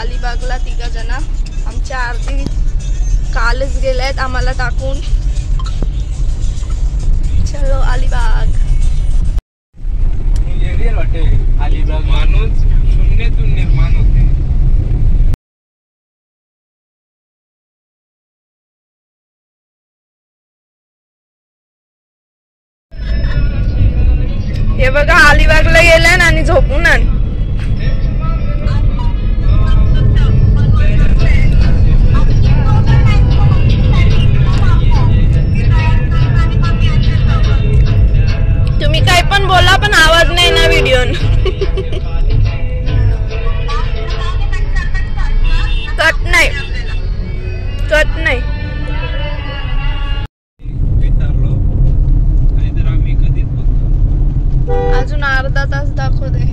अलिबागला 3 जण. आमच्या आरती कालच गेल्यात आम्हाला टाकून. चलो अलिबाग. अलिबाग माणूस शून्यातून निर्माण होते. हे बघा अलिबागला गेल्या आणि झोपून आण. तुम्ही काय पण बोला पण आवाज नाही ना व्हिडिओ. कट नाही, कट नाही. अजून अर्धा तास दाखवते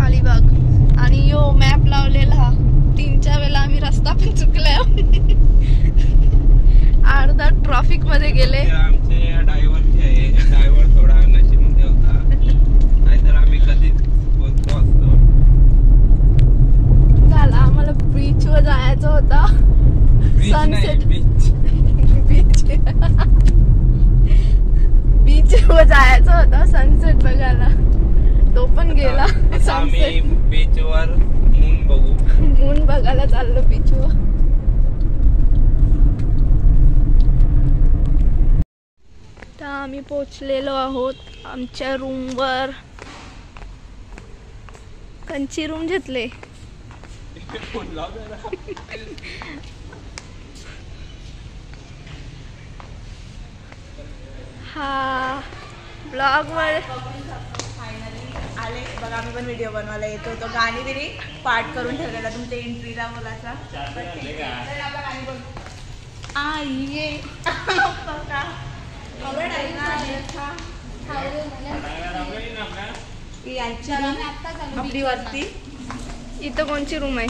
अलिबाग. आणि यो मॅप लावलेला 3-4 वेळा आम्ही रस्ता पण चुकलाय. अर्धा ट्रॅफिक मध्ये गेले. आमचे ड्रायव्हर थोडा नशीबमध्ये होता, नाहीतर आम्ही कधीच पोहोचलो असतो. झाला आम्हाला बीच वर जायचं होता. सनसेट बीच बीच वर जायचं होतं सनसेट बघायला. तो पण गेला. आम्ही बीच वर मून बघू. मून बघायला चाललो बीच वर. तर आम्ही पोहोचलेलो आहोत आमच्या रूम वर. कंची रूम घेतले. हा ब्लॉग वर आले बघा. आम्ही पण व्हिडिओ बनवायला येतो. तो गाणी बिनी पाठ करून ठेवलेला तुमच्या एंट्रीला मुलाचा. आपली वरती इथं कोणची रूम आहे?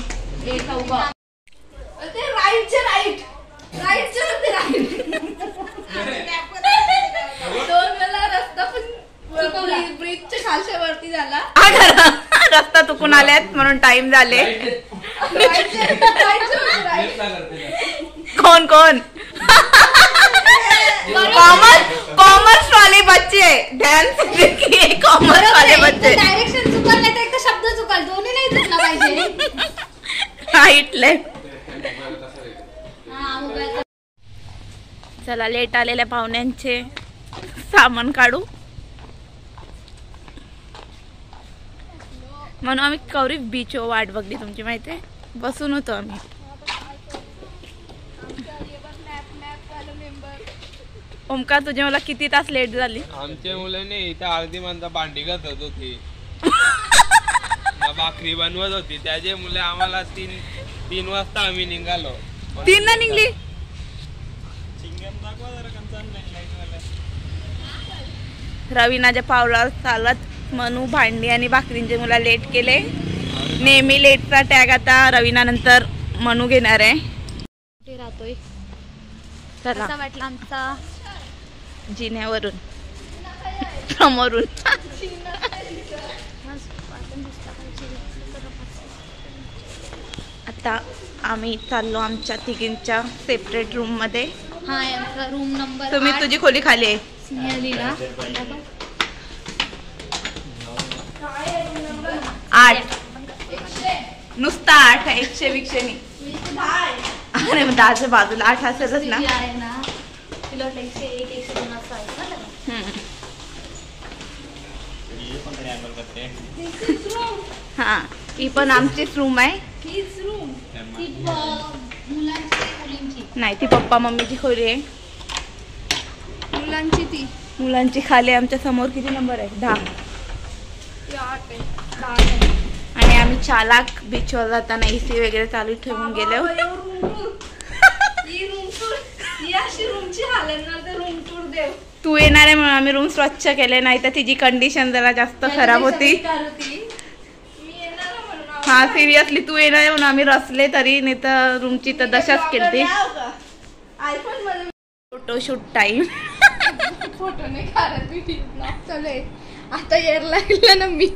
दोन वेळा रस्ता पण ब्रिजच्या खालच्या वरती झाला. रस्ता चुकून आल्यात म्हणून टाइम झाले. कौन कौन कॉमर्स वाले बच्चे ध्यान से देखिए. कॉमर्स वाले बच्चे डायरेक्शन चुकल नाही तर एक शब्द चुकल, दोन्ही नाही चुकला पाहिजे. Right left. हा चला लेट आलेल्या पाहुण्यांचे सामान काढू. म्हणून आम्ही कौरी बीच वाट बघली तुमची माहिती आहे. बसून होतो आम्ही. ओमकार तुझे मला किती तास लेट झाली. आमच्या मुलाने इथं अर्धी माणसं भांडी घालत होती, भाकरी बनवत होती. त्याचे मुले आम्हाला 3 वाजता आम्ही निघालो. 3 ला निघली. रवीनाच्या पावलावर चालत मनू भांडी आणि भाकरींचे मुला लेट केले. नेहमी लेटचा टॅग आता रवीना नंतर मनू घेणार आहे. कुठे राहतोय चला कसा वाटला आमचा जिन्यावरून समोरून. आता आम्ही चाललो आमच्या तिघींच्या सेपरेट रूम मध्ये. हा आमचा रूम नंबर. तुम्ही तुझी खोली खाली आहे. सिनियरलीला 8 नुसता 8 आहे. 100 नाही. अरे मग 10च्या बाजूला 8 असेलच ना. तिला 101 102 असं आहे ना. हा ही पण आमचीच रूम आहे. हीच रूम ती मुलांची मुलींची नाही ती पप्पा मम्मीची खोली आहे. मुलांची ती मुलांची खाली आमच्या समोर किती नंबर आहे? 10. आणि आम्ही चालाक बीचवर जाताना एसी वगैरे चालू ठेवून गेलो. तू येणार आहे म्हणून आम्ही रूम स्वच्छ केले, नाही तर तिची कंडिशन जरा जास्त खराब होती. हा सिरियसली तू येणार आहे म्हणून आम्ही रसले तरी, नाही तर रूमची तर दशाच केली. Photoshoot time. फोटो नाही काढत मी. चले आता यायला लागलं ना मी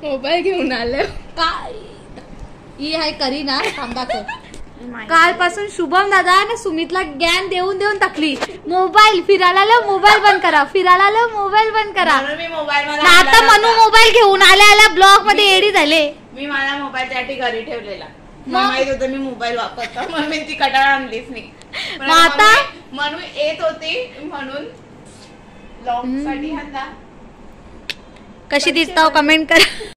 मोबाईल घेऊन आले. काय ही आहे करीना थांबाको. कालपासून शुभम दादा आणि सुमितला ज्ञान देऊन देऊन टाकली. मोबाईल फिरायला आलं मोबाईल बंद करा, फिरायला आलं मोबाईल बंद करा. मी मोबाईल आता मनू मोबाईल घेऊन आल्या आल्या ब्लॉग मध्ये एडी झाले. मी माझा मोबाईल त्यासाठी घरी ठेवलेला. मला माहित होतं मी मोबाईल वापरतो म्हणून मी ती कटाळा आणलीच नाही. मग आता म्हणून येत होती म्हणून ब्लॉग साठी आता कशी दिसता कमेंट करा.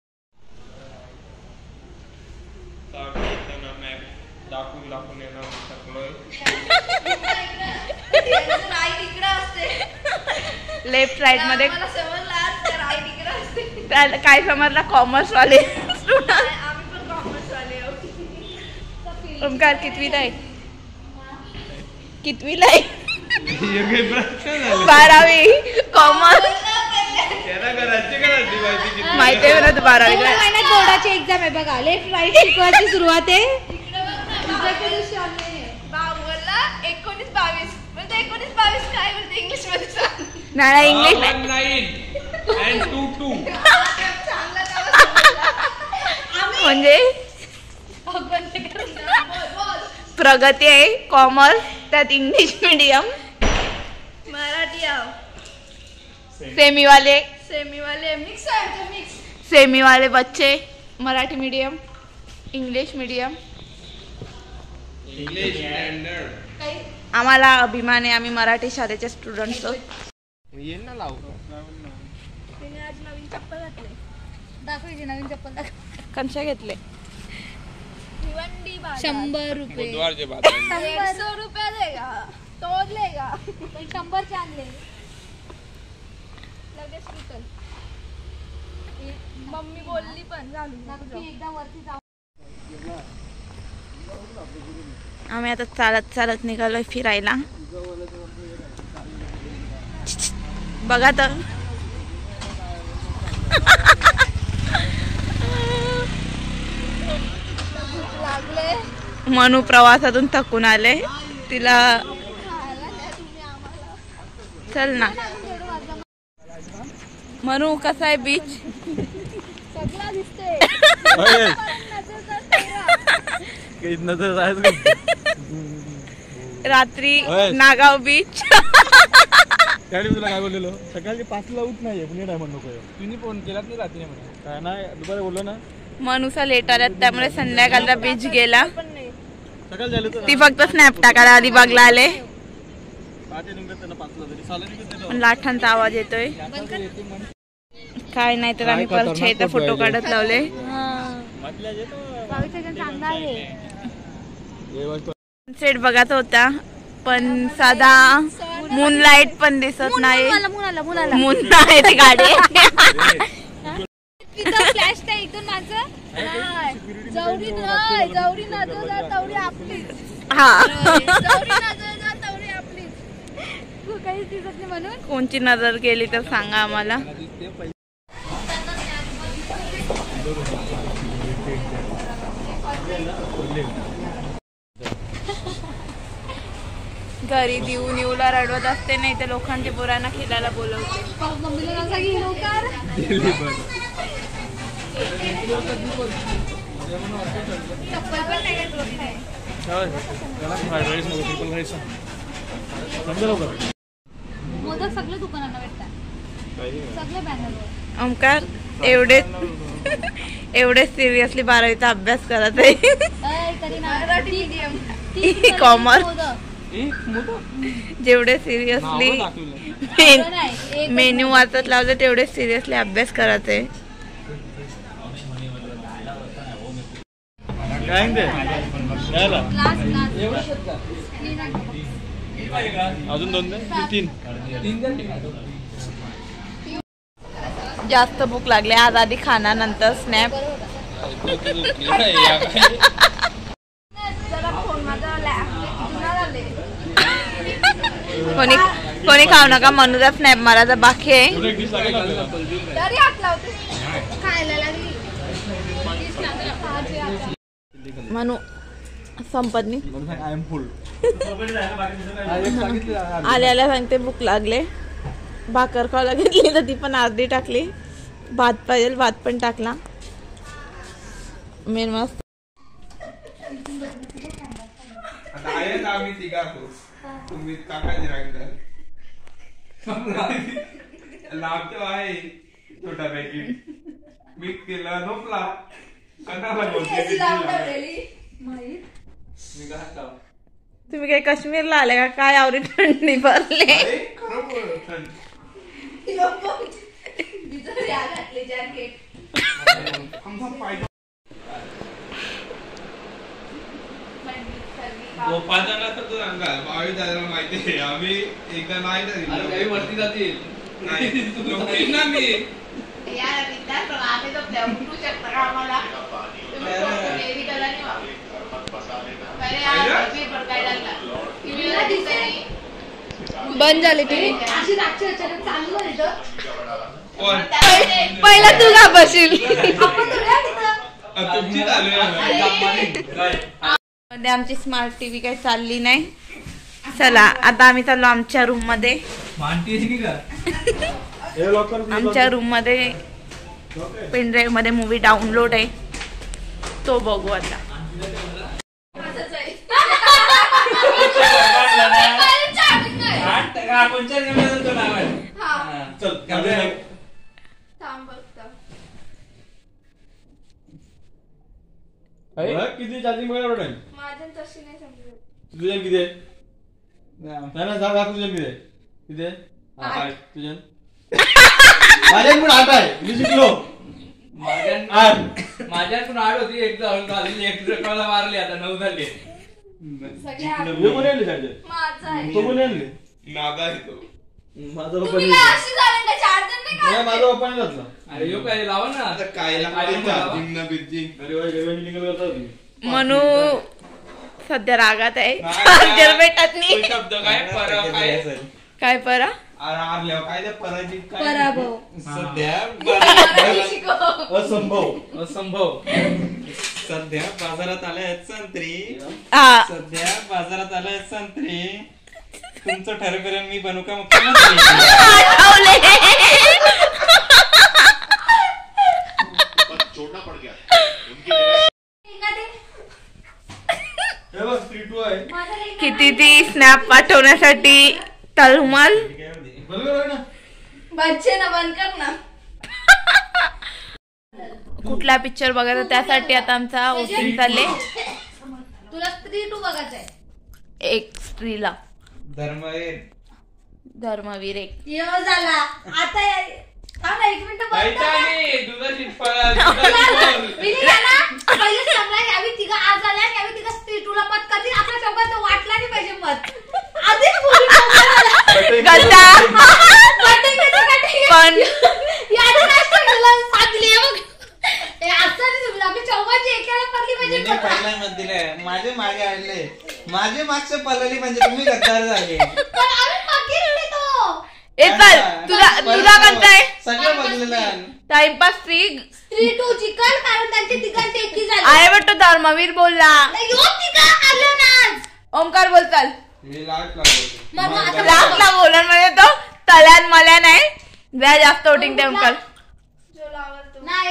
दाखवून येणार शकलोय. लेफ्ट राईट मध्ये मला समजलं आज राईट इकडे असते. काय समजला कॉमर्स वाले आम्ही पण कॉमर्स वाले आहोत. ओमकार कितवीला आहे? कितवीला आहे? 12वी कॉमर्स. माहिती आहे ना तू 12वीला? बोर्डाची एक्झाम आहे बघा. लेफ्ट राईट शिकवायची सुरुवात आहे. 19-22 म्हणजे 19-22 काय बोलते इंग्लिश मध्ये सांग. नाही इंग्लिश म्हणजे प्रगती आहे कॉमर्स त्यात इंग्लिश मीडियम. मराठी आहो. सेमी वाले मिक्स आहे मिक्स. सेमी वाले बच्चे Marathi medium English medium. English standard. आम्हाला अभिमान आहे आम्ही मराठी शाळेचे स्टुडंट आहोत. येईल ना लावू. तिने आज नवीन चप्पल घातले. दाखवायची नवीन चप्पल कंशा घेतले? भिवंडी बाजार. 100 रुपये. बुधवारचे बाद 150 रुपये देगा तो लेगा. पण 100 चे आणले. लगेच विकल. मम्मी बोलली पण घालून एकदा वरती जाऊ. आम्ही आता चालत चालत निघालोय फिरायला. बघा तर लागले. मनू प्रवासातून थकून आले. तिला चल ना. मनू कसा आहे बीच? सगळं दिसते. रात्री नागाव बीच. त्यावेळी तुला काय बोललेलो सकाळी 5ला उठ नाहीये पुणे नाही म्हणू नको. तुम्ही फोन केलात नाही रात्री म्हणून काय नाही दुपारी बोललो ना. मनूचा लेट आल्यात त्यामुळे संध्याकाळला बीच गेला. सकाळी झालं तर ती फक्त स्नॅप टाकायला अलिबागला आले. लाठांचा आवाज येतोय. काय नाही तर आम्ही परत इथं फोटो काढत लावले. सेट बघत होता पण साधा मूनलाईट पण दिसत नाही. मून नाही ती गाडी. फ्लॅश नाही इथून माझं जवळी नाही जवळी नजर जा तेवढी आपली. हा जवळी नजर जा तेवढी आपली. काहीच दिसत नाही म्हणून. कोणची नजर गेली तर सांगा आम्हाला. घरी देऊ निवला रडवत असते नाही तर लोकांच्या पोरांना खेळायला बोलवते. मम्मीला नका घेऊ लवकर. चप्पल पण नाही घेत रोज नाही. मोदक सगळ्या दुकानांना भेटतात. सगळे बॅनरवर. ओमकार एवढे सिरियसली 12वीचा अभ्यास करत आहे. मराठी मीडियम. कॉमर्स. जेवढे सिरियसली मेन्यू वाचत लावले तेवढे सिरियसली अभ्यास करत आहे. अजून 2 3 जास्त भूक लागली आज. आधी खाना नंतर स्नॅप. कोणी खाऊ नका. मनूचा स्नॅप मारायचा बाकी आहे. तरी हात लावते. खायला लागली. मनू संपत नाही. आय एम फुल. आल्याला सांगते भूक लागले. भाकर खायला घेतली तर ती पण अर्धी टाकली. भात पाहिजे भात पण टाकला. मेन मस्त. आता आहे ना आम्ही तिघा तुम्ही काकाची राखणार लावतो आहे छोटा पॅकेट मी केला झोपला कणाला मी काय तुम्ही काय काश्मीरला आले का काय आवरी थंडी भरले गोपाळांना तर तू सांगा बावीस दादाला माहिती आहे आम्ही एकदा नाही वरती जातील नाही ना मी बंद झाली टीव्ही. पहिला तू का बशील तुमची चालू मध्ये आमची स्मार्ट टीव्ही काही चालली नाही. चला आता आम्ही चाललो आमच्या रूम मध्ये. आमच्या रूम मध्ये पेनड्राईव्ह मध्ये मूवी डाउनलोड आहे तो बघू आता. किती चार्जिंग बघा माझ्या तशी नाही समजत. तुझ्या किती आहे नाही ना सांग दाखव तुझ्या किती आहे किती आहे तुझ्या माझ्या पण 8 आहे मी शिकलो माझ्यात पण 8 होती एक झाली एक ट्रकला मारली आता 9 झाली हे कोणी आणले चार्जर माझा आहे. तो कोणी आणले माझा आहे तो माझा तुम्ही पप्पा काय अशी झाले का चार्जर नाही का? माझा पप्पाने घातला अरे यो काय लावा ना आता काय चार्जिंग ना बिर्जिंग अरे वाई गरवानी निघाल करता तुम्ही म्हणू सध्या रागात आहे चार्जर भेटत नाही. शब्द काय परा काय परा आरल्यावर काय ते पराजित काय पराभव. सध्या असंभव असंभव सध्या बाजारात आल्या संत्री हा सध्या बाजारात आल्या संत्री तुमचं ठरकरण मी बनू का मुख्यमंत्री छोड़ना पड़ गया हे बघ 3-2 आहे किती ती स्नॅप पाठवण्यासाठी तळमल. बरोबर ना बच्चे ना बंद कर ना. कुठला पिक्चर बघायचा त्यासाठी आता आमचा वोटिंग चालले. तुला 3-2 बघायचंय. एक स्त्रीला धर्मवीर एक यो झाला आता थांब ना 1 मिनिट बघ. पहिले सांगला यावी तिघा आज आल्या आणि यावी तिघा 3-2 ला मत करतील. आपल्या चौघात वाटला नाही पाहिजे मत. आधीच गद्दा पण माझे मागे आणले माझे मागचे पलली म्हणजे तुम्ही गद्दार झाले तुझा कोणता आहे सगळं बघलेलं टाइमपास 3-2 जिंकल कारण त्यांचे तिघांचे एकी झाले. आहे बट तो धर्मवीर बोलला. ओमकार बोलताल लास्टला बोलून म्हणजे तो तल्यान मला नाही व्या जास्त वोटिंग ते ओमकार जो लावल तो. नाही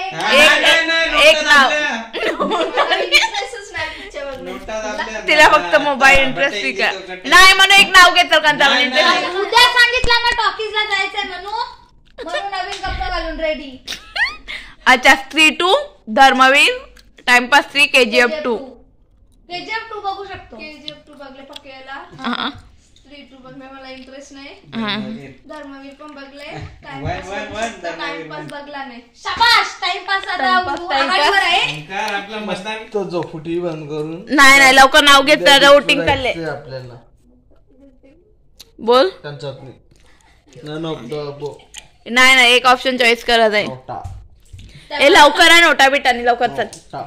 एक नाव तिला फक्त मोबाईल इंटरेस्ट नाही म्हणून एक नाव घेतो कांता इंटरेस्ट. उद्या सांगितलं ना टॉकीजला जायचंय म्हणून नवीन कपडे घालून रेडी. अच्छा 3-2 धर्मवीर टाइमपास 3 KGF 2 बघू शकतो. KGF 2 बघले पक्याला. 3-2 बघणे मला इंटरेस्ट नाही. धर्मवीर पण बघले. टाइमपास बघला नाही. शाबाश टाइमपास आता आघाडीवर आहे. आपला मतदान तो जो फुटी बंद करून नाही लवकर नाव घेत वोटिंग करले आपल्याला बोल. त्यांच्यात नाही एक ऑप्शन चॉईस करत आहे. ए लवकर आहे नोटा बिटानी लवकर चल.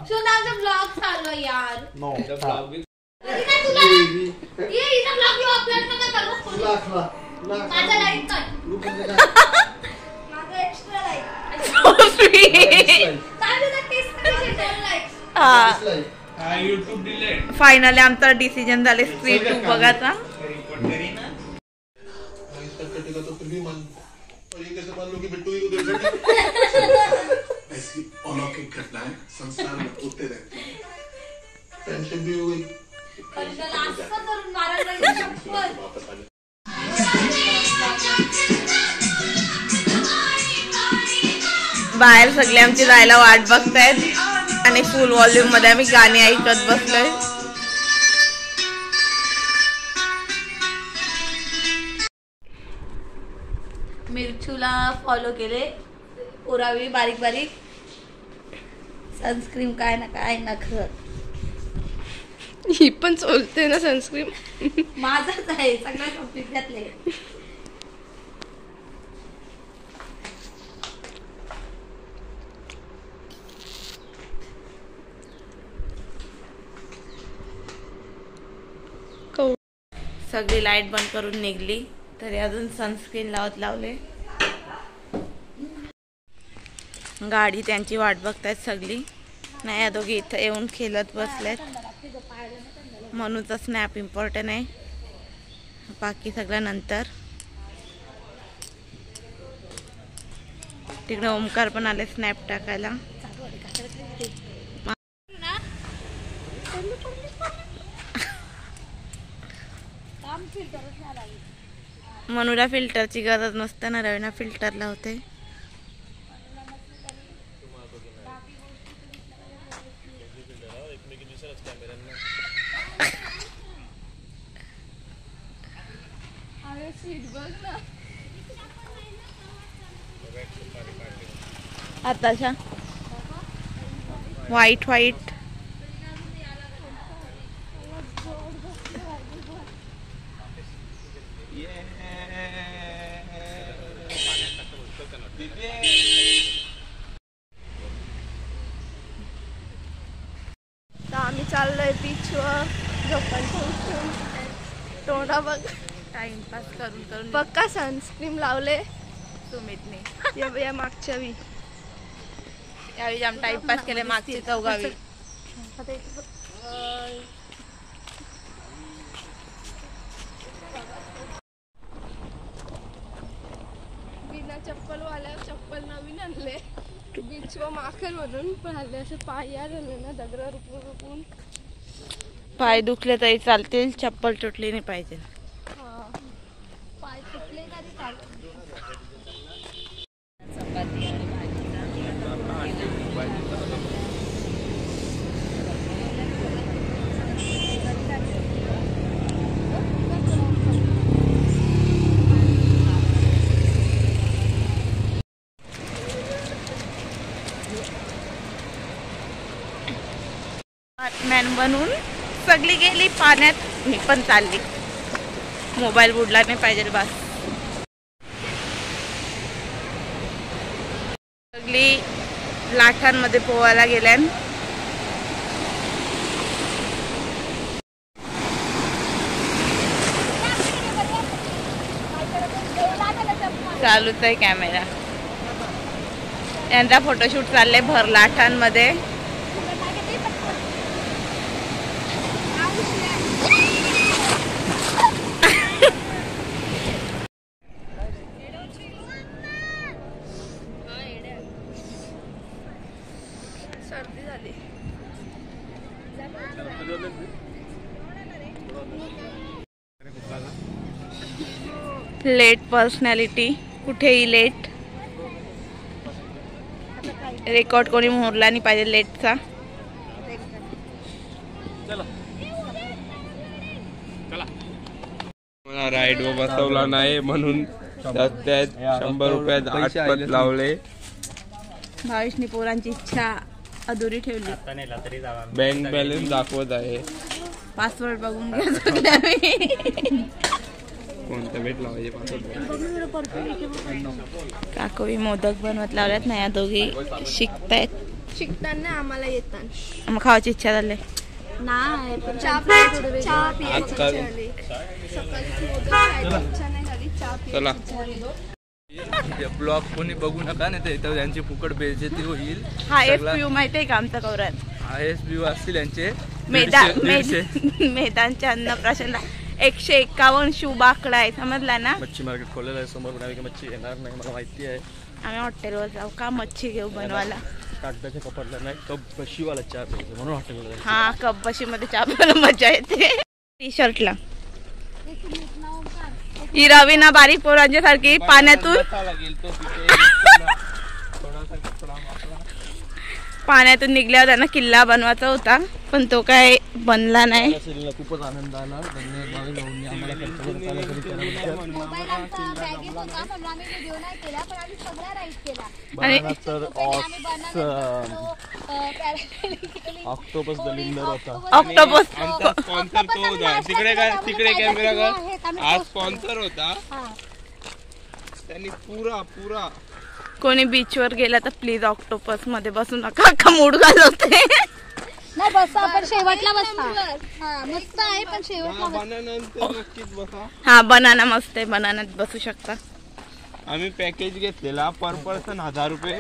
सुनाचा ब्लॉग चालू यार. माझा लाईक कर. माझा extra like. YouTube delete finally आमचा डिसिजन झाले 3-2 बघायचा. ऐसी अलौकिक घटनाएं संसार में होते रहते हैं. टेंशन भी हो गई वापस आ बाहेर सगळे आमची जायला वाट बघतायत आणि फुल व्हॉल्यूम मध्ये आम्ही गाणी ऐकत बसलोय. मिरचूला फॉलो केले, उरावी बारीक बारीक, सनस्क्रीन काय ना काय नखर. ही पण चोलते ना सनस्क्रीन. माझाच आहे सगळ्या कंप्लीट घातले. सगळी लाईट बंद करून निघली तरी अजून सनस्क्रीन लावले. गाडी त्यांची वाट बघतायत सगळी. नाही दोघी इथं येऊन खेळत बसल्यात. म्हणूनच स्नॅप इम्पॉर्टंट आहे, बाकी सगळं नंतर. तिकडे ओमकार पण आले स्नॅप टाकायला. मनूला फिल्टरची गरज नसते ना, रवीना फिल्टर लावते. आताच्या व्हाईट व्हाईट आम्ही चाललोय बीचवर. तोंडा बघ, टाइमपास करून करून पक्का सनस्क्रीन लावले सुमितने. या मागच्या वी यावेळी जाम टाइमपास केले मागची चौगावी. बिना चप्पल वाल्यावर चप्पल नवीन आणले बीचवर माखल म्हणून, पण हल्ले असे पाय झाले ना दगड रुपून. पाय दुखले तरी चालतील, चप्पल तुटली नाही पाहिजे. पाय तुटले तरी चालतील. बॅटमॅन बनून सगळी गेली पाण्यात, मी पण चालली. मोबाईल बुडला नाही पाहिजे बस. सगळी लाटांमध्ये पोहायला गेल्या. चालूच आहे कॅमेरा. यांचा फोटोशूट चाललंय भर लाटांमध्ये. सर्दी झाली. लेट पर्सनॅलिटी, कुठेही लेट. रेकॉर्ड कोणी मोरला नाही पाहिजे लेटचा. मला राईड वर बसवला नाही म्हणून 100 रुपयात 8 पत लावले. भावेशनी पोरांची इच्छा अधुरी ठेवली. बँक बॅलन्स दाखवत आहे. पासवर्ड बघून घ्या. कोणता भेट लावायचे पासवर्ड. काकोवी मोदक बनवत लावल्यात ना, या दोघी शिकतायत. शिकताना आम्हाला येतात. मग खावायची इच्छा झाली. नाही चहा प्यायची झाली. सकाळी मोदक खायची इच्छा नाही झाली, चहा चला. ब्लॉग कोणी बघू नका, नाही तर त्यांची फुकट बेइज्जती होईल. हा FPU माहितीये का आमचा कौरात. FPU असतील यांचे. मैदानच्या अन्नप्राशनला 151 शुभ आकडा आहे, समजला ना. मच्छी मार्केट खोललेलं आहे समोर. मच्छी येणार नाही मला माहिती आहे. आम्ही हॉटेलवर जाऊ का मच्छी घेऊ बनवायला. कागदाच्या कपाटला नाही कप बशीवाला चहा प्यायचं म्हणून हॉटेलला जायचं. हा कप बशी मध्ये चहा प्यायला मजा येते. टी शर्टला ही रवीना बारीक पोरांच्या सारखी पाण्यातून निघल्यावर त्यांना किल्ला बनवायचा होता पण तो काय बनला नाही. खूपच आनंद आला. ऑक्टोपस दलिंदर होता. ऑक्टोपस स्पॉन्सर तो होता. तिकडे कॅमेरा कर. आज स्पॉन्सर होता त्यांनी पुरा कोणी बीचवर गेला तर प्लीज ऑक्टोपस मध्ये बसू नका. अख्खा मूड घालवते. नाही बस आपण शेवटला बसता. हा मस्त आहे पण शेवटला नक्कीच बसा. हा बनाना मस्त आहे. बनानात बसू शकता. आम्ही पॅकेज घेतलेला पर पर्सन 1000 रुपये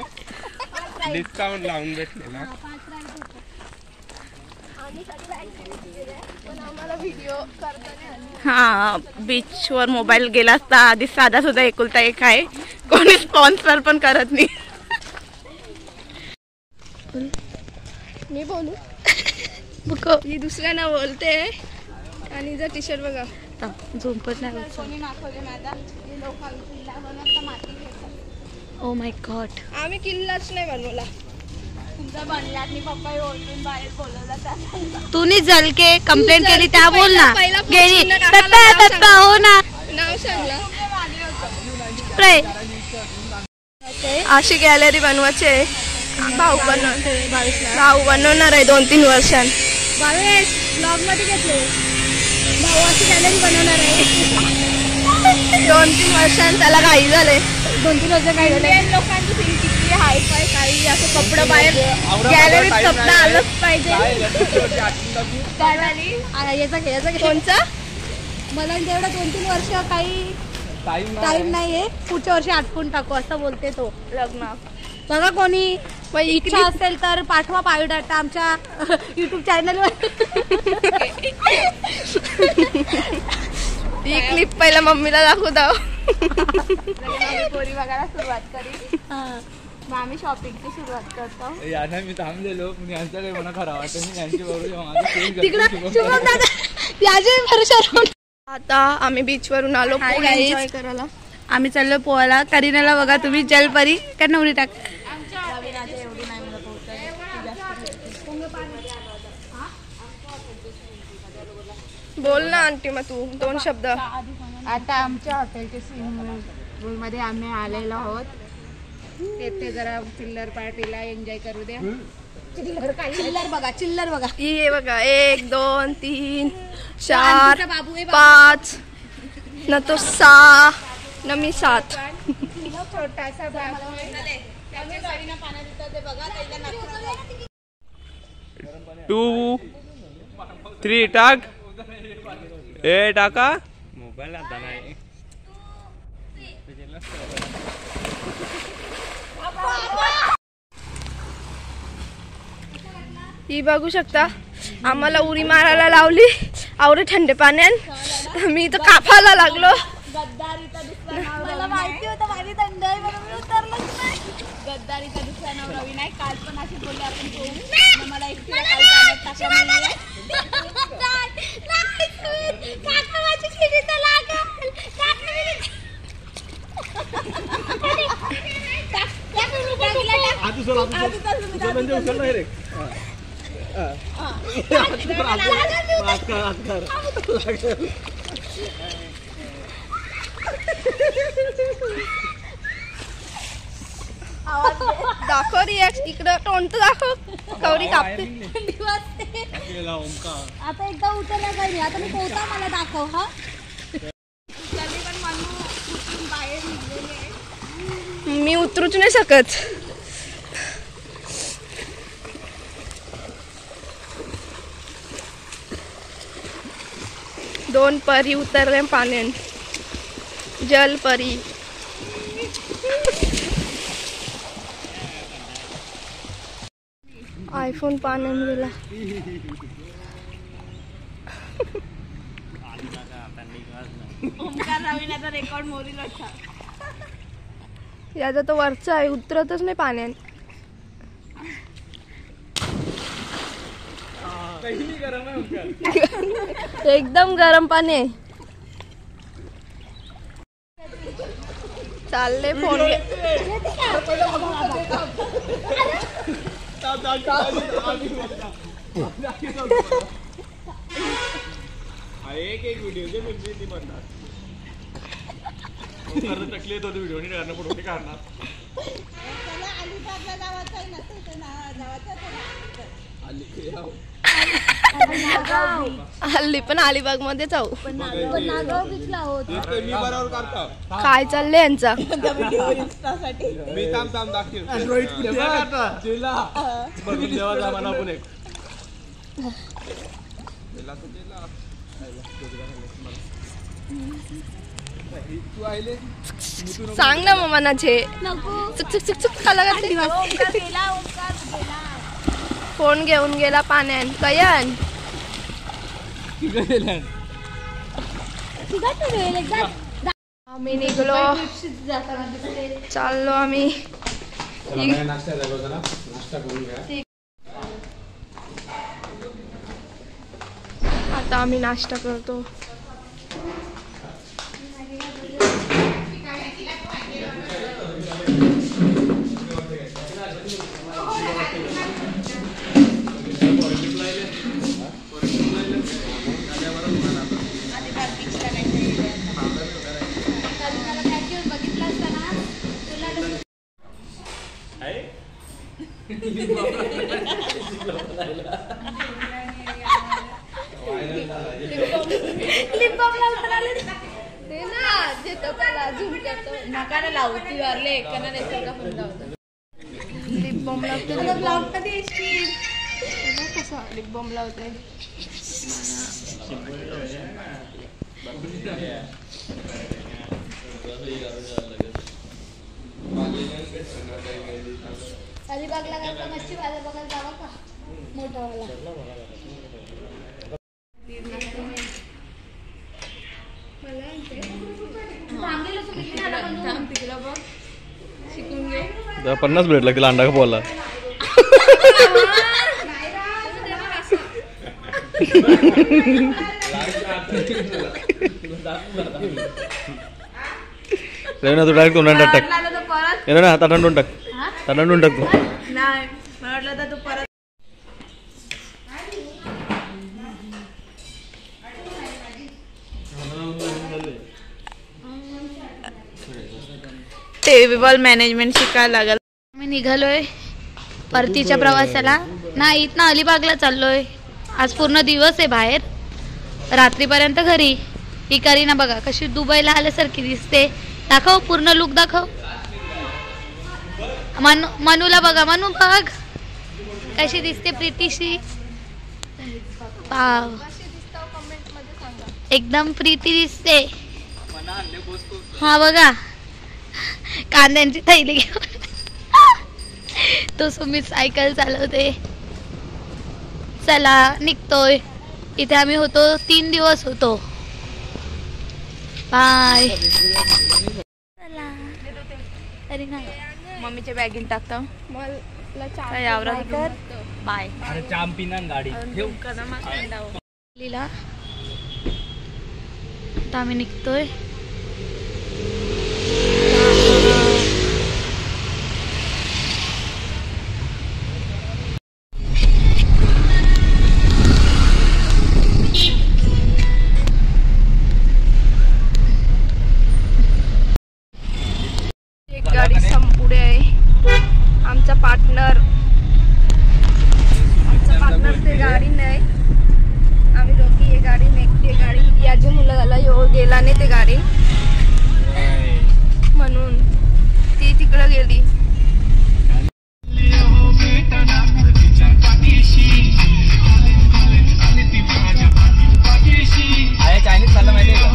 डिस्काउंट लावून भेटलेला. हा बीचवर मोबाईल गेला असता आधी साधा सुद्धा एकुलता एक आहे. कोणी स्पॉन्सर पण करत नाही. मी बोलू ही दुसऱ्यांना बोलते आणि जर टी शर्ट बघा झोपत नाही. ओ माय गॉड आम्ही किल्लाच नाही बनवला. तूने जल के कंप्लेंट केली त्या बोल ना. पहिला गेली नाव तत्ता हो ना. नाव सांगला. अशी गॅलरी बनवायची आहे. भाऊ बनवणार आहे 2-3 वर्षांत. ब्लॉग मध्ये घेतले भाऊ अशी गॅलरी बनवणार आहे. 2-3 वर्षांत त्याला काही झाले. 2-3 वर्ष काय झालं. लोकांची थिंग किती हायफाय काही असं कपडे बाहेर गॅलरीत स्वप्न आलंच पाहिजे. याचा कोणचा मला तेवढं 2-3 वर्ष काही टाइम नाहीये. पुढच्या वर्षी आटपून टाकू असं बोलते तो. लग्न बघा कोणी इच्छा असेल तर पाठवा बायोडाटा आमच्या युट्यूब चॅनलवर. ही क्लिप पहिला मम्मीला दाखवू दाव. पोरी बघायला सुरुवात करी. मग आम्ही शॉपिंगची सुरुवात करतो. यांना मी थांबलेलो पण यांचं काही मला खरं वाटत नाही. यांची बरोबर आता आम्ही बीच वरून आलो एन्जॉय करायला. आम्ही चाललो पोहायला. करीनाला बघा तुम्ही जलपरी का नवरी टाक. बोल ना आंटी मग तू 2 शब्द. आता आमच्या हॉटेलच्या स्विमिंग पूल मध्ये आम्ही आलेलो आहोत. तिथे जरा चिल्लर पार्टीला एन्जॉय करू द्या. चिल्लर बघा ये बघा 1 2 3 4 5 न तो 6 न मी 7. छोटासा बाबू 2 3 टाक. ए टाका मोबाईल आता नाही. ही बघू शकता आम्हाला उडी मारायला लावली आवडे थंड पाण्यात. मी तर कापायला लागलो. मला माहिती होतं माझी थंड आहे म्हणून मी उतरलंच नाही. गद्दारीचा दुसरा नाव रवी नाही. काल पण अशी बोलले आपण पोहू. मला एकटीला काल पाण्यात टाकलं नाहीये. काका माझी शिडी तर लागल. दाखव रिॲक्ट. इकडं तोंड तर दाखव. कवरी कापते. आता एकदा उतरला पाहिजे. आता मी पोहता मला दाखव. हा मी उतरूच नाही शकत. दोन परी उतरले पाण्यात. जल परी. आयफोन पाण्यात गेला. रेकॉर्ड मोरी याचा तो वरचा आहे उतरतच नाही पाण्यात. एकदम गरम पाणी आहे. चालले फोन एक व्हिडिओ तकलीफ होती व्हिडिओ नाही करणार फोटो काढणार. हल्ली पण अलिबाग मध्ये जाऊ. काय चाललंय यांचा? सांग ना मग मनाचे. चुक चुक चुक चुक फोन घेऊन गेला पाण्यान. कयान आम्ही निघलो. चाललो आम्ही. आता आम्ही नाश्ता करतो. बॉम्ब लावते. अलिबागला का मच्छी बाजार बघायला जावा का मोठावाला. शिकून घे. 50 मिनिट लागतील अंडा का बोलला. तू डायरेक्ट तोंडात टाक. ना ताटांडून टाक. ताटांडून टाक तू. नाही म्हटलं तर तू परत. टेबल मॅनेजमेंट शिकायला लागल. मी निघालोय परतीच्या प्रवासाला. नाही इथनं अलिबागला चाललोय. आज पूर्ण दिवस आहे बाहेर. रात्रीपर्यंत घरी. ही करीना बघा कशी दुबईला आल्यासारखी दिसते. दाखव पूर्ण लुक दाखव. मनूला बघा. मनू बघ कशी दिसते प्रीतीशी. वाव एकदम प्रीती दिसते. हा बघा कांद्यांची थैली घेऊन तो सुमित सायकल चालवते. चला निघतोय. इथे आम्ही होतो 3 दिवस होतो. बाय. मम्मीच्या बॅगीन टाकतो. बाय. लीला आता आम्ही निघतोय. गाडी संपुढे आहे. आमचा पार्टनर ते गाडी नाही. आम्ही दोघी एक गाडी एकटी गाडी. याची मुलं झाला गेला नाही ते गाडी म्हणून ती तिकडं गेली. चायनीज खाल्लं माहिती आहे का?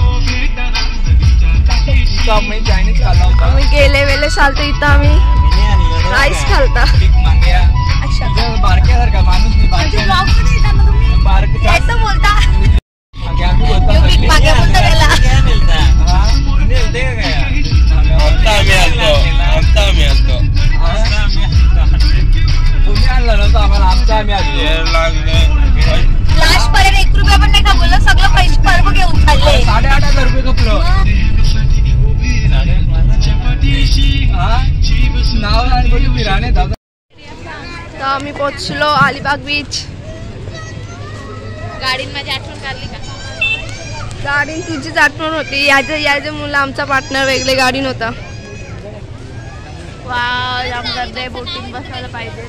आम्ही गेले वेळे चालतो. इथं आम्ही राईस खालता. तुम्ही आणलं ना तर आम्हाला आमच्या आम्ही पोचलो अलिबाग बीच. गाडीत माझी आठवण काढली का? गाडी तुझीच आठवण होती. याचे मुलं आमचा पार्टनर वेगळे गाडी नव्हता. वाव जाम गर्दी, बोटिंग बसायला पाहिजे.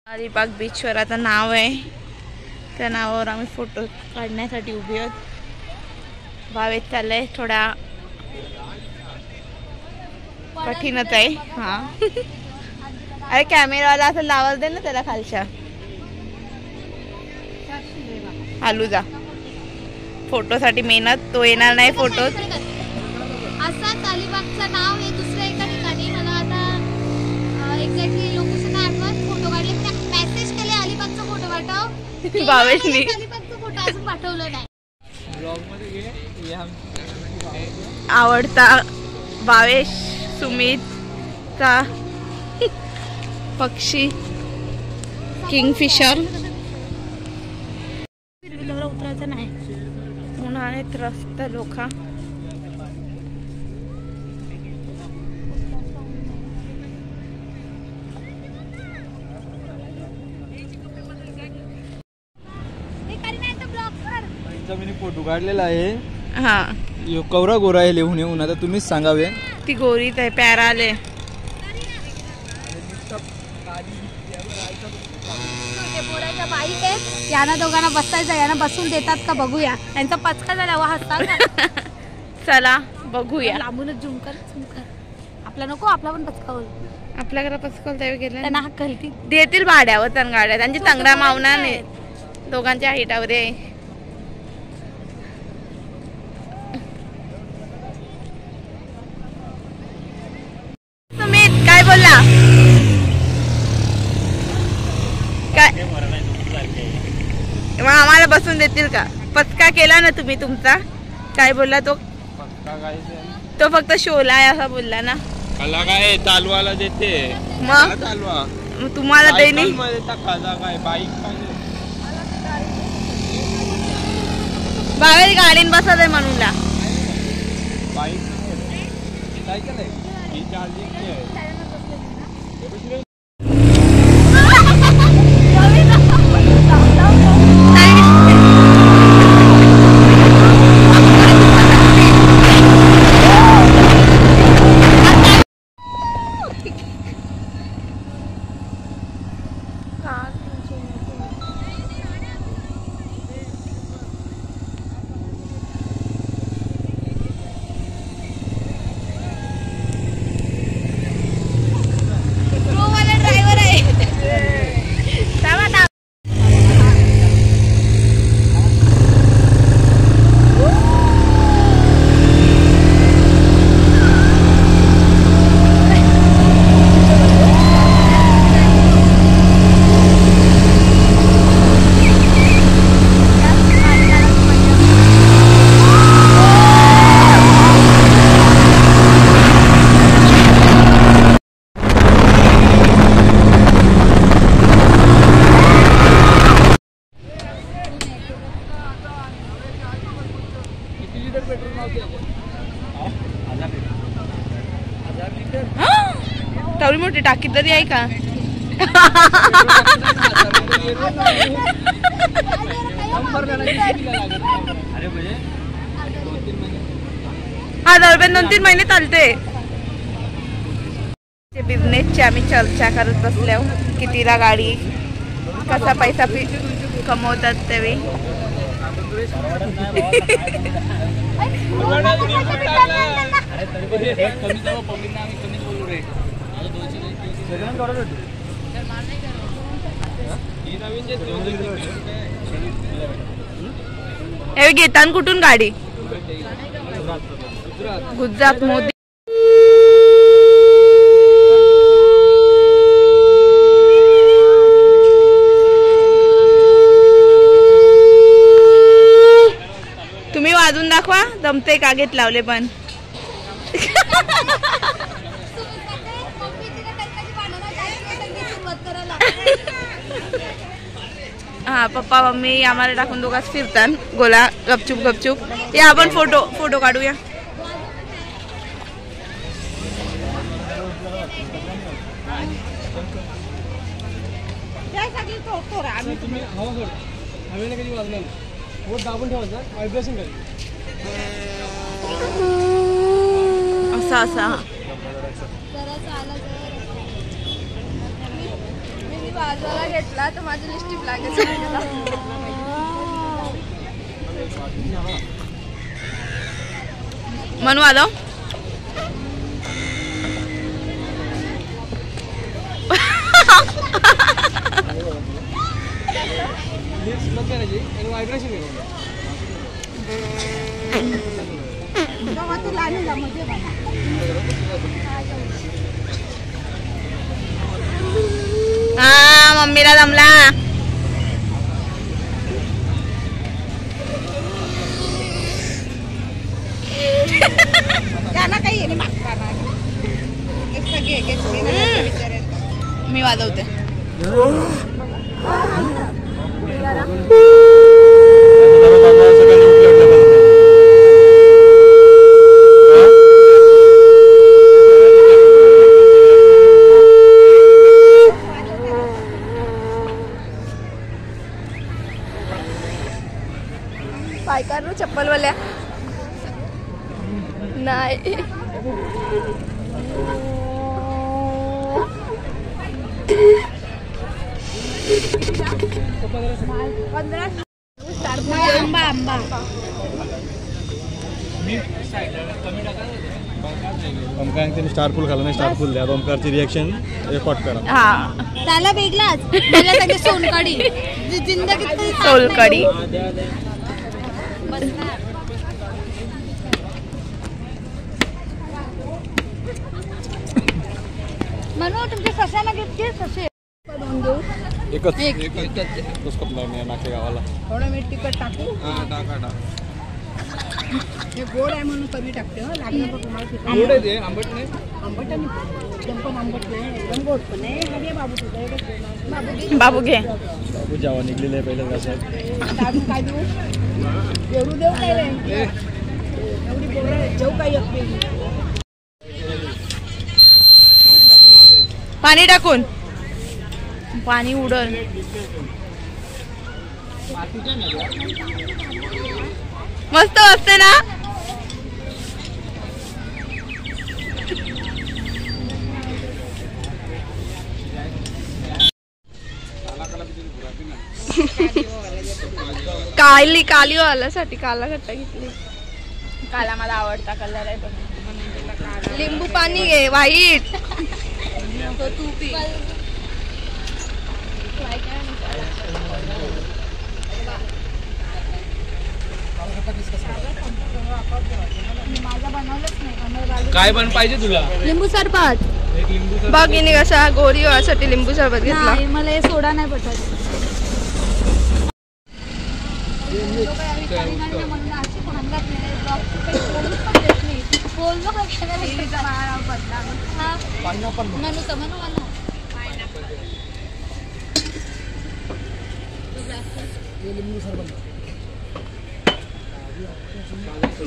अलिबाग बीचवर आता नाव आहे, त्या नावावर आम्ही फोटो काढण्यासाठी उभी आहोत. भावेश चाललंय, थोडा कठीणच आहे. हा अरे कॅमेरावाला असं लावायला दे ना त्याला खालच्या. आलू जा फोटोसाठी मेहनत, तो येणार नाही फोटोत. असाच अलिबागचं नाव हे दुसऱ्या एका ठिकाणी, मला आता एक्झॅक्टली लोकेशन आठवत. फोटो काढले, मेसेज केले अलिबागचा फोटो पाठव. भावेशनी अलिबागचा फोटो अजून पाठवलं नाही. आवडता भावेश सुमितचा पक्षी किंगफिशर. उतरायचं नाही, उन्हाळ्यात रस्ता लोका. मी फोटो काढलेला आहे. हा यो कवरा गोरा आहे लिहून येऊन, आता तुम्हीच सांगावे. ती गोरीत आहे, प्यारा आले. बाईक आहे, यांना दोघांना बसायचं, यांना बसून देतात का बघूया. त्यांचा पचका झाला हसतात. चला बघूया. लांबूनच झूम कर. आपला नको, आपला पण पचका होईल. आपल्या घरा पचकल त्यावेळी गेलं त्यांना हाक घालती देतील भाड्यावर. तन गाड्या त्यांची तंगडा मावणार नाही, दोघांच्या हिटावर आहे. सुमित काय बोलला? काय मग आम्हाला बसून देतील का? पचका केला ना तुम्ही तुमचा. काय बोलला तो? तो फक्त शोला आहे असं बोलला ना. खाला काय चालवायला देते, मग चालवा तुम्हाला देणी. खाजा काय बाईक बाहेर गाडीन बसत आहे म्हणूनला. बाईक सायकल आहे ही चार्जिंग आहे. तेवढी मोठी टाकी तरी आहे का? हा दरम्यान 2-3 महिने चालते. बिझनेसची आम्ही चर्चा करत बसल्यावर कितीला गाडी कसा पैसा कमवतात त्यावेळी. हे घेताना कुठून गाडी? गुजरात मोदी. तुम्ही वाजून दाखवा जमते का? घेत लावले पण हा पप्पा मम्मी आम्हाला टाकून दोघांच फिरतात गोला गपचूप गपचूप. या आपण फोटो काढूया. तुम्ही हवा सोड हवेला कधी वाजणार बोट दाबून ठेवायचं व्हायब्रेशन करेल असा मी बाजूला घेतला तर माझी लिस्टिप लागेल. म्हणू आलो व्हायब्रेशन हा मम्मीला जमला. मी वाजवते. काय करू चप्पलवाल्या नाही. ओमकार स्टार फुल खाल्ला नाही. स्टार फुल द्या. ओमकारची रिएक्शन रेकॉर्ड करा. हा त्याला वेगळाच मला त्याची सोलकडी जिंदगीत सोलकडी. म्हणून तुमच्या सशाला घेतली सशे एकच तोच कपला मी नाके गावाला. थोडं मीठ तिखट टाकू. हा टाका हे गोड आहे म्हणून कमी टाकते. हो लागलं तर तुम्हाला गोड आहे ते आंबट नाही. आंबट आणि एकदम पण आंबट नाही एकदम गोड पण नाही. हा घे बाबू तुझा एवढं बाबू घे. बाबू जेव्हा निघलेले आहे पहिल्या कसं दाबून काय देऊ एवढू देऊ काय रे एवढी पोरं जेव काही असते. पाणी टाकून पाणी उडल. मस्त असते ना. काली वाल्यासाठी काला खट्टा घेतली. काला मला आवडता कलर आहे बघ. लिंबू पाणी घे व्हाईट. तू पी. काय पण पाहिजे तुला. लिंबू सरबत. एक लिंबू सरबत. बघ हिने कसा गोरी व्हायसाठी लिंबू सरबत घेतला. नाही मला हे सोडा नाही पटत.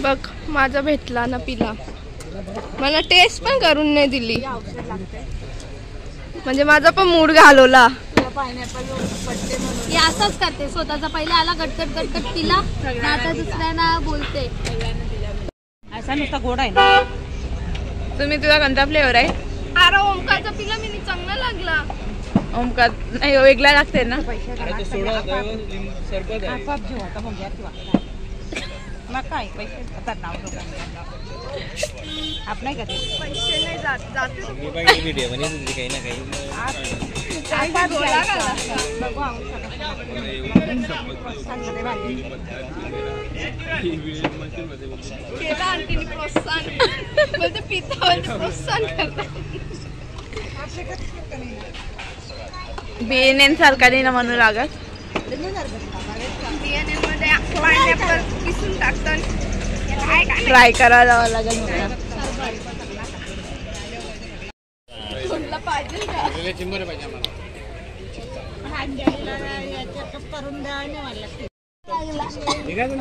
बघ माझा भेटला ना पिला. मला टेस्ट पण करून नाही दिली. म्हणजे माझा पण मूड घालवला. हे असंच करते स्वतःचा पहिला आला गटगट गटगट पिला आता दुसऱ्यांना बोलते. असा नुसता गोड आहे ना. तुम्ही तुझा कोणता फ्लेवर आहे. अरे ओमकारचा पिला मी चांगला लागला. ओमकार नाही वेगळा लागते ना. अरे तो सोडा होता लिंबू सरबत आहे. काय पैसे आता नाव आप नाही का ते पैसे नाही जाते मी पण व्हिडिओ बनवते काही ना केला आणखी प्रोत्साहन बोलते पिता प्रोत्साहन करतात. BNN सारखा नाही ना म्हणू लागत. बियाणे मध्ये पायनॅपल किसून टाकतात. ट्राय करायला जावं लागेल मला. तुला पाहिजे का. चिंबर पाहिजे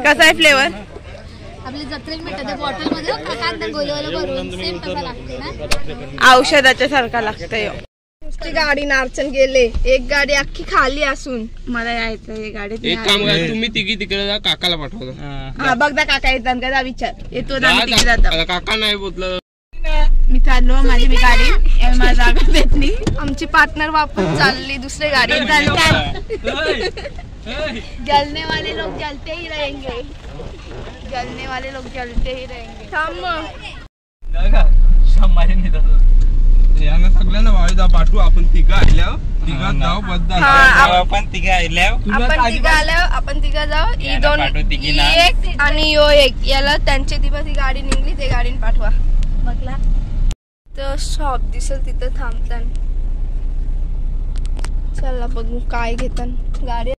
कसा आहे फ्लेवर. आपली जत्रेत मिळतात बॉटल मध्ये कांदा गोलवाला भरून सेम तसा लागते ना. औषधाच्या सारखा लागतंय. नुसती गाडी नारचन गेले, एक गाडी अख्खी खाली असून. मला यायचं हे गाडीत. एक काम करा, तुम्ही तिघी तिकडे जा, काकाला पाठवता. हा बघ दा काका येतात का विचार येतो ना, आम्ही तिकडे जातो. काका नाही बोललं. मी चाललो माझी गाडी, मला जागा भेटली. आमची पार्टनर वापस चालली दुसरी गाडी. जलने वाले लोग जलते ही रहेंगे, जलने वाले लोग जलते ही रहेंगे. थांब मग. यांना सगळ्यांना वायदा पाठवू. आपण तिघं आल्यावर तिघं जाऊ बद्दल. आपण तिघं आल्यावर आपण तिघं जाऊ. ही दोन, ही एक आणि यो एक. याला त्यांची ती गाडी निघली, ते गाडीने पाठवा. बघला तर शॉप दिसेल तिथं थांबतान. चला बघू काय घेतात गाडी.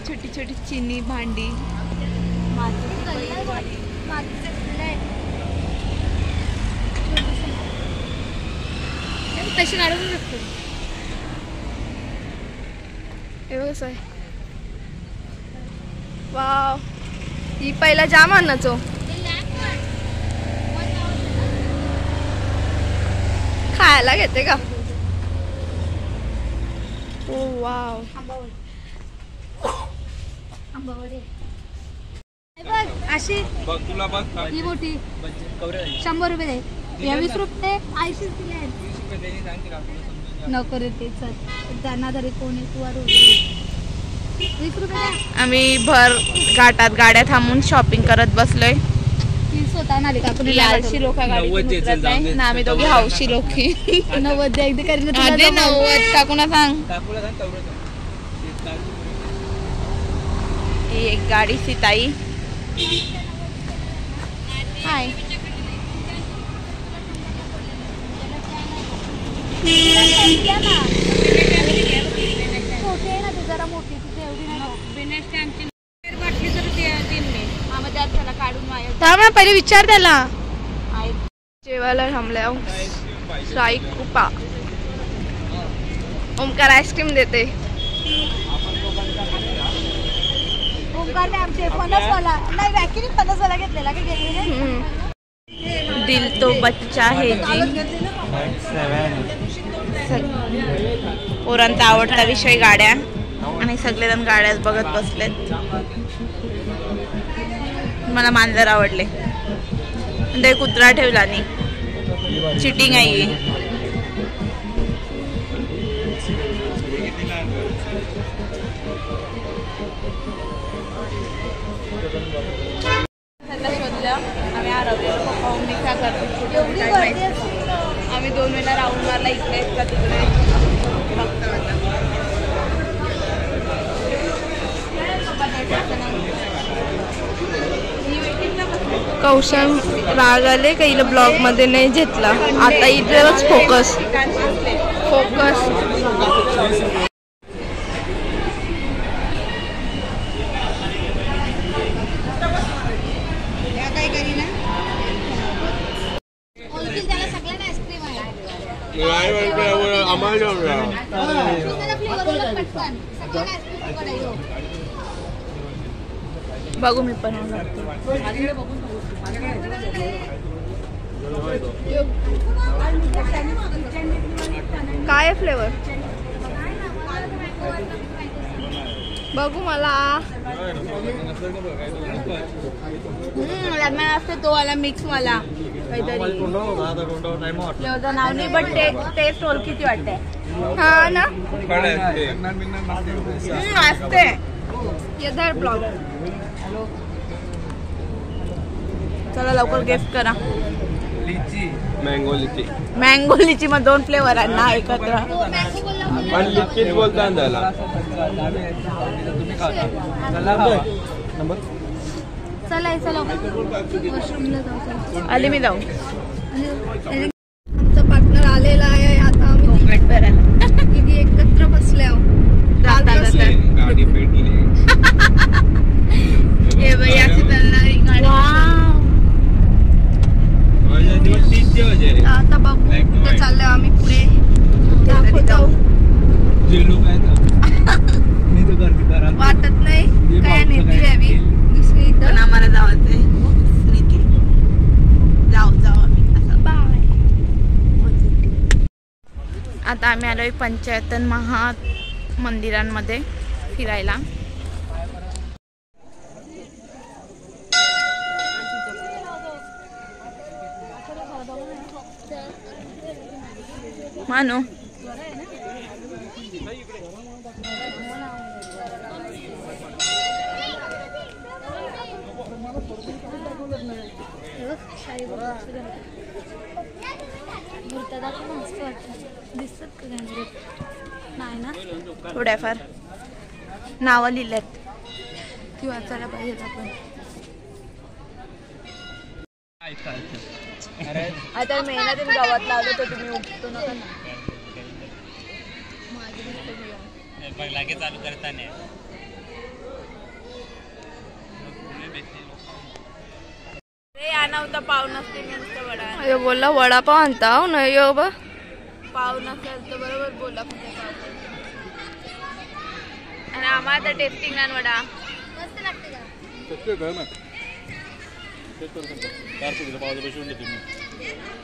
छोटी छोटी चिनी भांडी, तशी काढू शकतो. हे कसं आहे. वाव, ही पहिला जाम आणायचो. खायला घेते का? ओ वाव. अशी बघ तुला बघ. ही मोठी 100 रुपये दे. या 20 रुपये 80 दिले आहेत. नको रे ते चल, त्यांना तरी कोणी तू 20 रुपये द्या. आम्ही भर घाटात गाड्या थांबून शॉपिंग करत बसलोय. ती स्वतः नाली काकून याची लोक गाडी ना, आम्ही दोघे हौशी लोकी. 90 द्या एकदा करीन तुला. 90 काकूना सांग. ही एक गाडी सीताई. हाय छोटी आहे ना ती, जरा मोठी तिथे एवढी नाही. थांब पहिले विचार त्याला. जेवायला थांबल्या साई कृपा. ओमकार आईस्क्रीम देते. ओंकार ने आमचे 50 वाला नाही, वॅकीने 50 वाला घेतलेला का घेतलेला. दिल तो बच्चा है जी. पोरांचा आवडता विषय गाड्या, आणि सगळेजण गाड्याच बघत बसलेत. मला मांजर आवडले, ते कुत्रा ठेवला नाही. चिटिंग आहे. आम्ही हरवलेलो. पप्पा मम्मी काय करतो, आम्ही 2 वेळा राऊंड मारला, इकडे इतका तिकडे. कौशल राग आले का हिला ब्लॉग मध्ये नाही घेतला. आता इथेच फोकस. बघू मी पण. काय फ्लेवर बघू मला. लग्नात असते तो वाला मिक्स वाला काहीतरी. फ्लेवरचं नाव नाही, बट टेस्ट ओळखीची वाटते. हा ना, असते. येणार ब्लॉग. चला लवकर गेस्ट करा. मँगो लिची. मँगो लिची मग 2 फ्लेवर आहेत ना एकत्र. पण लिचीच बोलता त्याला. चला वॉशरूमला जाऊ. आली मी जाऊ. जेलू काय मी तो करते करा वाटत नाही काय नेती यावी दुसरी पण इथं आम्हाला जावायचंय जाऊ आम्ही असं बाय. आता आम्ही आलोय पंचायतन महा मंदिरांमध्ये फिरायला. मानू नाही ना थोड्याफार नावं लिहिलेत ती वाचायला पाहिजेत आपण. आता मेहनतीने गावात लावलं तर तुम्ही उठतो नका ना. लागे चालू करताना नव्हता पाव नसते नुसतं वडा. अयो बोलला वडापाव आणता हो ना यो बा पाव नसेल तर बरोबर बोला कुठे पाव. आणि आम्हाला तर टेस्टिंग ना वडा मस्त लागते का?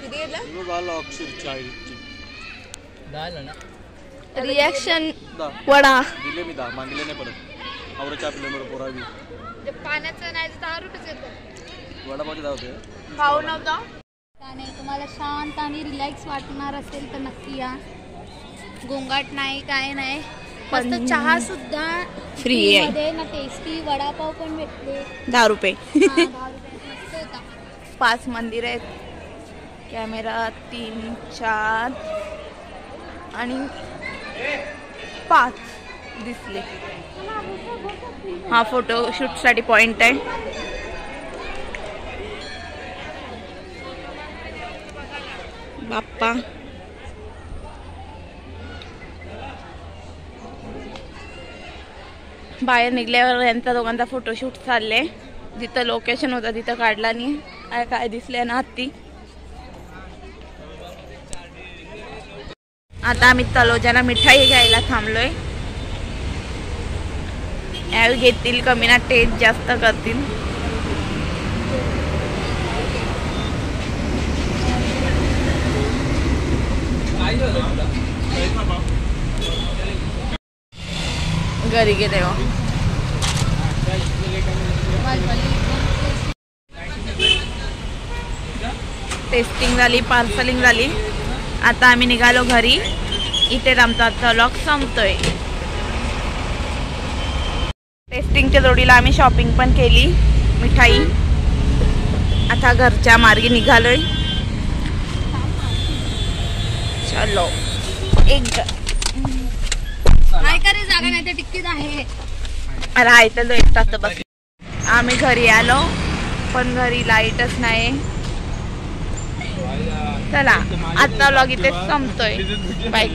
किती घेतलं? रिॲक्शन वडा दिले मी 10 मागले नाही परत आवरच्या आपल्याला पोरावी पाण्याचं नाही तर 10 रुपये येतो. वडापावचे धावते पाव नव्हता. आणि तुम्हाला शांत आणि रिलॅक्स वाटणार असेल तर नक्की या. गोंगाट नाही काय नाही. मस्त चहा सुद्धा फ्री आहे. मध्ये ना टेस्टी वडापाव पण भेटले 10 रुपये. 10 रुपये मस्त होता. 5 मंदिर आहेत. कॅमेरा 3 4 आणि 5 दिसले. हा फोटोशूट साठी पॉइंट आहे. बाप्पा बाहेर निघल्यावर यांचा दोघांचा फोटोशूट चालले. जिथं लोकेशन होतं तिथं काढला नाही. काय दिसले ना हत्ती. आता आम्ही तलोजाला मिठाई घ्यायला थांबलोय. यावेळी घेतील कमी ना टेस्ट जास्त करतील. घरी गेले हो. टेस्टिंग झाली पार्सलिंग झाली. आता आम्ही निघालो घरी. इथे आमचा व्लॉग संपतोय. टेस्टिंगच्या जोडीला आम्ही शॉपिंग पण केली मिठाई. आता घरच्या मार्गी निघालोय. चलो एक काय करे जागा नाही तर तिकीट आहे. राहायचं तो 1 तास बस. आम्ही घरी आलो पण घरी लाईटच नाही. चला आजचा व्लॉग इथे संपतोय. बाय.